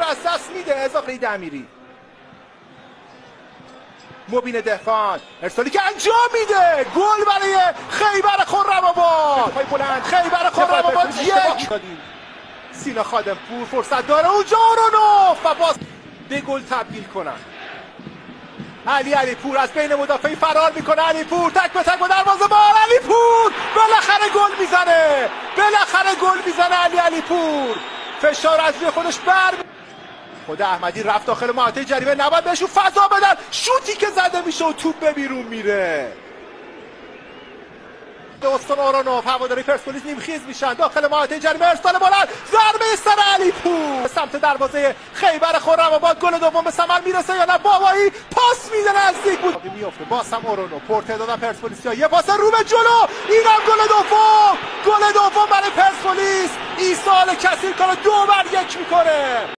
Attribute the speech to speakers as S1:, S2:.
S1: رو از دست میده. اضافه دمیری، مبین دهقان، ارسالی که انجام میده، گل برای خیبر خرم‌آباد. پای بلند خیبر خرم‌آباد یک. سینا خادمپور فرصت داره اونجا اورونوف و باز به گل تبدیل کنن. علی پور از بین مدافعین فرار میکنه. علی پور تک به تک با دروازه بار. علی پور بالاخره گل میزنه، بالاخره گل میزنه. علی پور فشار از روی خودش بر. خود احمدی رفت داخل محوطه جریمه، نباید بهشون فضا بدن. شوتی که زده میشه و توپ به بیرون میره. دوستان اورونوف هواداری پرسپولیس نیمخیز میشن داخل محوطه جریمه. ارسال بلند، ضربه سر علی پور سمت دروازه خیبر خرم‌آباد. گل دوم به ثمر میرسه یا نه؟ بابایی پاس میده، نزدیک بود، میفته. باز هم اورونوف پورته دادن پرسپولیسیا. یه پاس رو به جلو، اینم گل دوم برای پرسپولیس. ایصال کثیر کارو 2-1 میکنه.